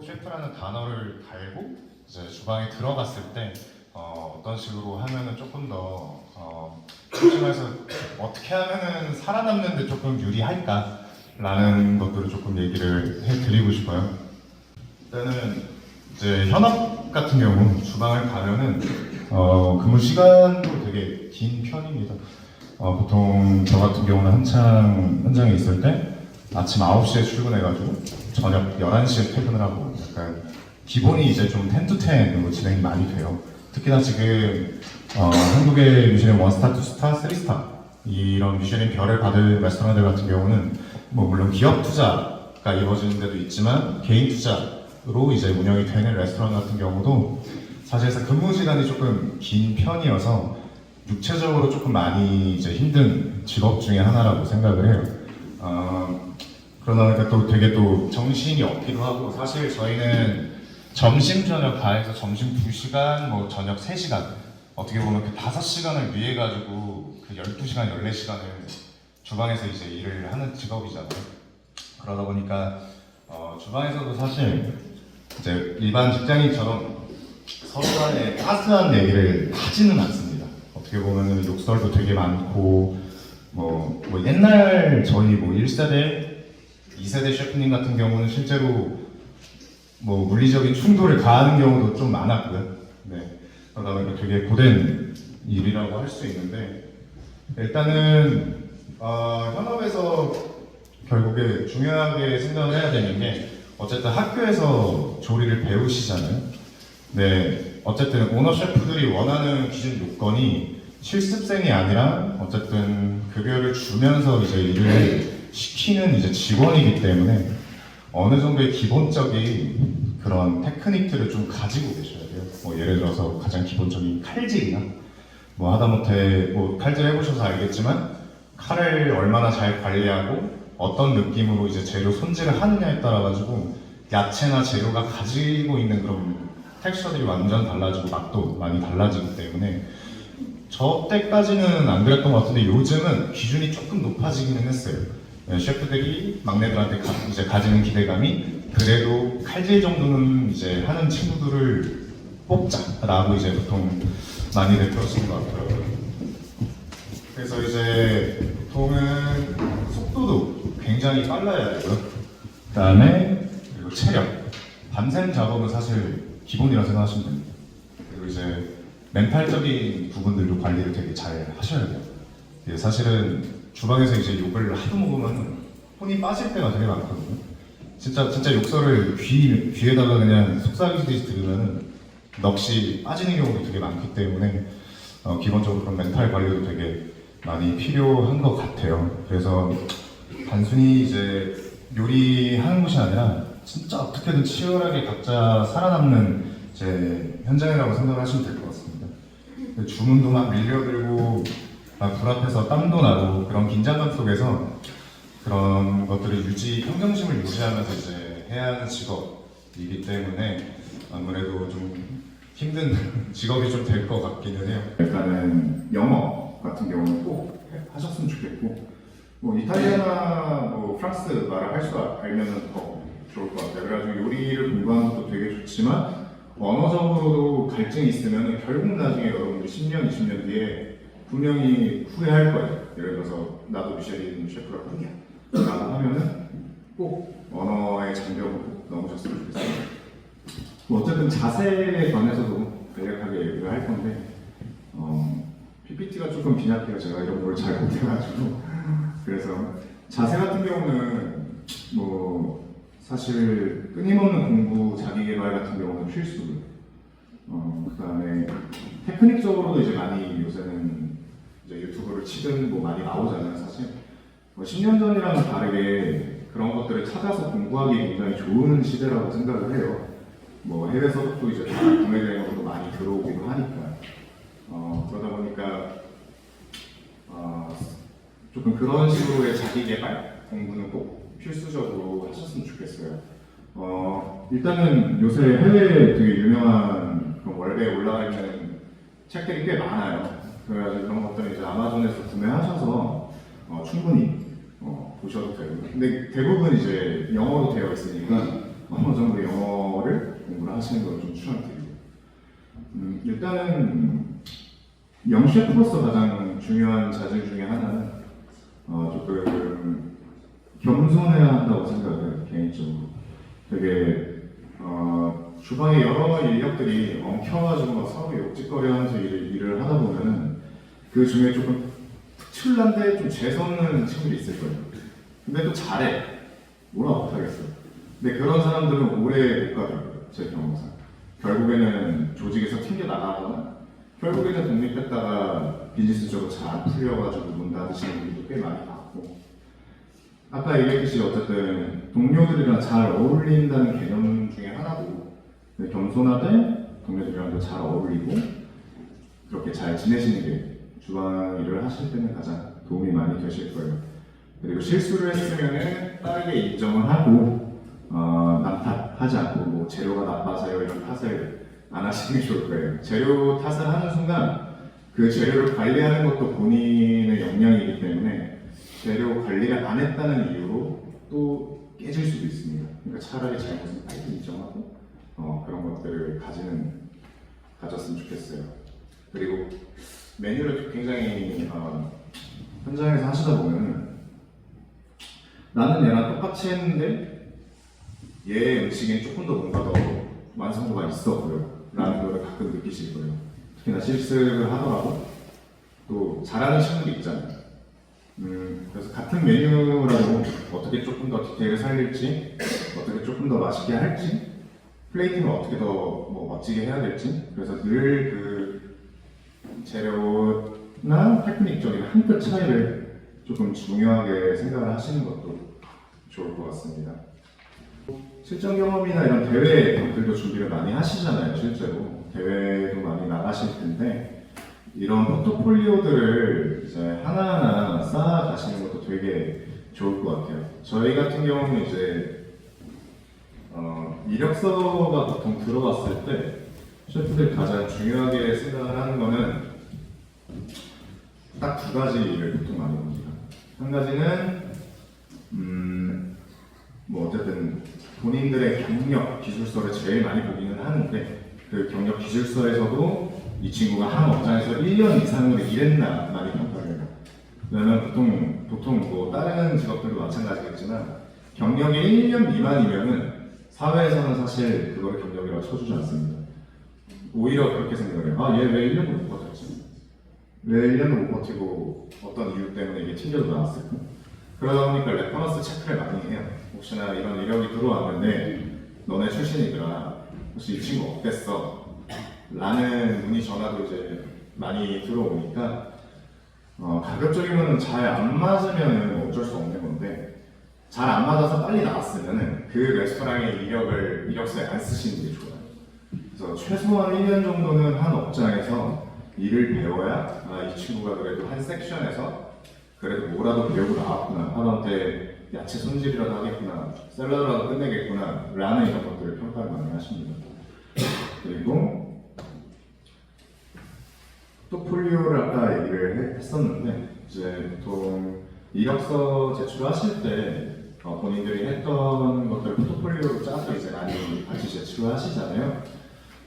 셰프라는 단어를 달고 이제 주방에 들어갔을 때 어떤 식으로 하면은 조금 더 솔직히 말해서 어떻게 하면은 살아남는데 조금 유리할까라는 것들을 조금 얘기를 해드리고 싶어요. 일단은 이제 현업 같은 경우 주방을 가면은 근무 시간도 되게 긴 편입니다. 보통 저 같은 경우는 한창 현장에 있을 때 아침 9시에 출근해가지고 저녁 11시에 퇴근을 하고 약간 기본이 이제 좀 10 to 10으로 진행이 많이 돼요. 특히나 지금 한국의 미슐랭 1스타, 2스타, 3스타 이런 미슐랭 별을 받을 레스토랑들 같은 경우는 뭐 물론 기업 투자가 이루어지는 데도 있지만 개인 투자로 이제 운영이 되는 레스토랑 같은 경우도 사실상 근무 시간이 조금 긴 편이어서 육체적으로 조금 많이 이제 힘든 직업 중에 하나라고 생각을 해요. 그러다 보니까 또 되게 또 정신이 없기도 하고, 사실 저희는 점심 저녁 다 해서 점심 2시간, 뭐 저녁 3시간, 어떻게 보면 그 5시간을 위해 가지고 그 12시간, 14시간을 주방에서 이제 일을 하는 직업이잖아요. 그러다 보니까 주방에서도 사실 이제 일반 직장인처럼 서로 간에 따스한 얘기를 하지는 않습니다. 어떻게 보면 욕설도 되게 많고, 뭐 옛날 저희 뭐 1세대, 2세대 셰프님 같은 경우는 실제로 뭐 물리적인 충돌을 가하는 경우도 좀 많았고요. 네. 그러다 보니까 되게 고된 일이라고 할 수 있는데, 일단은 현업에서 결국에 중요하게 생각을 해야 되는 게, 어쨌든 학교에서 조리를 배우시잖아요. 네, 어쨌든 오너 셰프들이 원하는 기준 요건이 실습생이 아니라 어쨌든 급여를 주면서 이제 일을 시키는 이제 직원이기 때문에 어느 정도의 기본적인 그런 테크닉들을 좀 가지고 계셔야 돼요. 뭐 예를 들어서 가장 기본적인 칼질이나 뭐 하다못해 뭐 칼질 해보셔서 알겠지만 칼을 얼마나 잘 관리하고 어떤 느낌으로 이제 재료 손질을 하느냐에 따라 가지고 야채나 재료가 가지고 있는 그런 텍스처들이 완전 달라지고 맛도 많이 달라지기 때문에, 저 때까지는 안 그랬던 것 같은데 요즘은 기준이 조금 높아지기는 했어요. 셰프들이 막내들한테 이제 가지는 기대감이 그래도 칼질 정도는 이제 하는 친구들을 뽑자라고 이제 보통 많이들 그러시는 것 같더라고요. 그래서 이제 보통은 속도도 굉장히 빨라야 되고요. 그다음에 그리고 체력, 밤샘 작업은 사실 기본이라 생각하시면 됩니다. 그리고 이제 멘탈적인 부분들도 관리를 되게 잘 하셔야 돼요. 사실은 주방에서 이제 욕을 하도 먹으면 혼이 빠질 때가 되게 많거든요. 진짜 욕설을 귀에다가 그냥 속삭이듯이 들으면 넋이 빠지는 경우도 되게 많기 때문에 기본적으로 그런 멘탈 관리도 되게 많이 필요한 것 같아요. 그래서 단순히 이제 요리하는 것이 아니라 진짜 어떻게든 치열하게 각자 살아남는 제 현장이라고 생각하시면 될 것 같습니다. 주문도 막 밀려들고 막 불 앞에서 땀도 나고 그런 긴장감 속에서 그런 것들을 평정심을 유지하면서 이제 해야 하는 직업이기 때문에 아무래도 좀 힘든 직업이 좀 될 것 같기는 해요. 일단은 영어 같은 경우는 꼭 하셨으면 좋겠고, 뭐 이탈리아나 뭐 프랑스 말을 할 줄 알면 더 좋을 것 같아요. 그래가지고 요리를 공부하는 것도 되게 좋지만 언어적으로도 갈증이 있으면 결국 나중에 여러분들 10년, 20년 뒤에 분명히 후회할 거예요. 예를 들어서 나도 미쉐린 셰프가 뿐이야 라고 하면은 꼭 언어의 장벽을 꼭 넘으셨으면 좋겠어요. 뭐 어쨌든 자세에 관해서도 간략하게 얘기를 할 건데, PPT가 조금 빈약해요. 제가 이런 걸 잘 못해가지고. 그래서 자세 같은 경우는 뭐 사실 끊임없는 공부, 자기개발 같은 경우는 필수. 그 다음에 테크닉적으로도 이제 많이 요새는 이제 유튜브를 치든 뭐 많이 나오잖아요, 사실. 10년 전이랑은 다르게 그런 것들을 찾아서 공부하기 굉장히 좋은 시대라고 생각을 해요. 뭐 해외에서도 이제 다 국내 대행으로 많이 들어오기도 하니까. 그러다 보니까 조금 그런 식으로의 자기개발 공부는 꼭 필수적으로 하셨으면 좋겠어요. 일단은 요새 해외에 되게 유명한 그런 월배에 올라가 있는 책들이 꽤 많아요. 그래가지고 그런 것들을 이제 아마존에서 구매하셔서 충분히 보셔도 되고, 근데 대부분 이제 영어로 되어 있으니까 어느 정도 영어 하시는 걸 좀 추천드리고, 일단은 영셰프로서 가장 중요한 자질 중에 하나는 조금 겸손해야 한다고 생각해요. 개인적으로 되게 주방에 여러 인력들이 엉켜가지고 막 서로 욕짓거리하면서 일을 하다 보면은 그 중에 조금 특출난데 좀 재수없는 친구들이 있을 거예요. 근데 또 잘해. 뭐라 못하겠어. 근데 그런 사람들은 오래 못 가더라고요. 제 경험상. 결국에는 조직에서 튕겨 나가거나 결국에는 독립했다가 비즈니스적으로 잘 안 풀려가지고 문 닫으시는 분들도 꽤 많이 봤고, 아까 얘기했듯이 어쨌든 동료들이랑 잘 어울린다는 개념 중에 하나도 겸손하되 동료들이랑도 잘 어울리고 그렇게 잘 지내시는 게 주방 일을 하실 때는 가장 도움이 많이 되실 거예요. 그리고 실수를 했으면은 빠르게 인정을 하고 남 탓하지 않고 뭐 재료가 나빠서요 이런 탓을 안 하시는 게 좋을 거예요. 재료 탓을 하는 순간 그 재료를 관리하는 것도 본인의 역량이기 때문에 재료 관리를 안 했다는 이유로 또 깨질 수도 있습니다. 그러니까 차라리 잘못은 빨리 인정하고 그런 것들을 가졌으면 좋겠어요. 그리고 메뉴를 굉장히 현장에서 하시다 보면 나는 얘랑 똑같이 했는데 얘 음식엔 조금 더 뭔가 더 완성도가 있어 보여 라는 걸 가끔 느끼실 거예요. 특히나 실습을 하더라도 또 잘하는 친구도 있잖아요. 그래서 같은 메뉴라도 어떻게 조금 더 디테일을 살릴지, 어떻게 조금 더 맛있게 할지, 플레이팅을 어떻게 더 뭐 멋지게 해야 될지, 그래서 늘 그 재료나 테크닉적인 한 끗 차이를 조금 중요하게 생각을 하시는 것도 좋을 것 같습니다. 실전 경험이나 이런 대회들도 준비를 많이 하시잖아요. 실제로 대회도 많이 나가실 텐데 이런 포트폴리오들을 이제 하나하나 쌓아 가시는 것도 되게 좋을 것 같아요. 저희 같은 경우는 이제 이력서가 보통 들어왔을 때 셰프들이 가장 중요하게 생각을 하는 거는 딱 두 가지를 보통 많이 봅니다. 한 가지는 뭐 어쨌든 본인들의 경력 기술서를 제일 많이 보기는 하는데 그 경력 기술서에서도 이 친구가 한 업장에서 1년 이상을 일했나 많이 평가를 해요. 왜냐면 보통 뭐 다른 직업들도 마찬가지겠지만 경력이 1년 미만이면은 사회에서는 사실 그거를 경력이라고 쳐주지 않습니다. 오히려 그렇게 생각을 해요. 얘 왜 1년을 못 버텼지? 왜 1년을 못 버티고 어떤 이유 때문에 이게 튕겨져 나왔을까? 그러다 보니까 레퍼런스 체크를 많이 해요. 혹시나 이런 이력이 들어왔는데 너네 출신이더라. 혹시 이 친구 어땠어? 라는 문의 전화도 이제 많이 들어오니까 가급적이면 잘 안 맞으면 어쩔 수 없는 건데 잘 안 맞아서 빨리 나왔으면 그 레스토랑의 이력서에 안 쓰시는 게 좋아요. 그래서 최소한 1년 정도는 한 업장에서 일을 배워야 이 친구가 그래도 한 섹션에서 그래도 뭐라도 배우고 나왔구나, 하다못해 야채 손질이라도 하겠구나, 샐러드라도 끝내겠구나 라는 이런 것들을 평가를 많이 하십니다. 그리고 포트폴리오를 아까 얘기를 했었는데 이제 보통 이력서 제출하실 때 본인들이 했던 것들 포트폴리오로 짜서 이제 많이 같이 제출을 하시잖아요.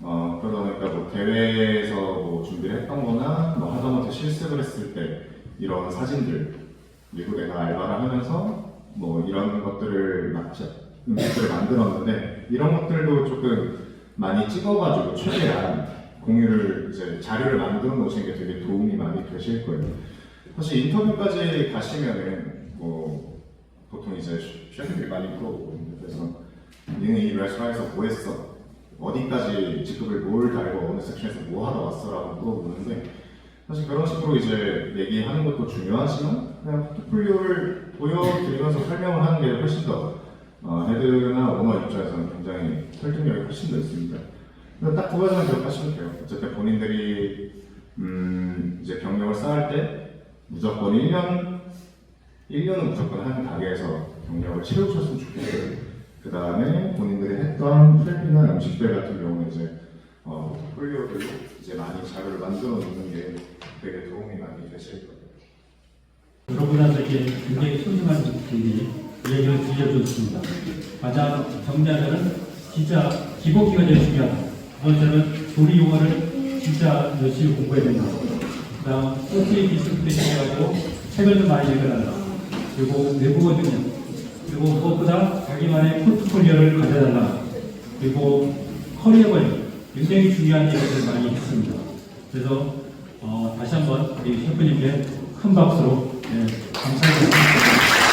그러다 보니까 뭐 대회에서 뭐 준비를 했던 거나 뭐 하다못해 실습을 했을 때 이런 사진들, 그리고 내가 알바를 하면서 뭐 이런 것들을 음식들을 만들었는데 이런 것들도 조금 많이 찍어가지고 최대한 공유를 이제 자료를 만들어 놓으시는 게 되게 도움이 많이 되실 거예요. 사실 인터뷰까지 가시면은 뭐 보통 이제 셰프들이 많이 물어보거든요. 그래서 니는 이 레스토랑에서 뭐 했어? 어디까지 직급을 뭘 달고 어느 섹션에서 뭐 하러 왔어? 라고 물어보는데 사실 그런 식으로 이제 얘기하는 것도 중요하지만 그냥 포트폴리오를 보여드리면서 설명을 하는 게 훨씬 더 헤드나 오너 입장에서는 굉장히 설득력이 훨씬 더 있습니다. 딱 두 가지만 기억하시면 돼요. 어쨌든 본인들이 이제 경력을 쌓을 때 무조건 1년은 무조건 한 가게에서 경력을 채우셨으면 좋겠어요. 그 다음에 본인들이 했던 프랩이나 음식들 같은 경우는 이제 포트폴리오들로 이제 많이 자료를 만들어 놓는 게 되게 도움이 많이 되실 거예요. 여러분한테 굉장히 소중한 얘기를 들려줬습니다. 가장 정리하자면 진짜 기본기가 제일 중요하다. 두 번째는 조리 용어를 진짜 열심히 공부해야 된다. 그 다음 소프트 기술부터 시작해가지고 책을 좀 많이 읽어달라. 그리고 외국어 능력. 그리고 무엇보다 자기만의 포트폴리오를 가져달라. 그리고 커리어 관리. 굉장히 중요한 얘기를 많이 했습니다. 그래서 다시 한번 우리 셰프님께 큰 박수로 감사드립니다.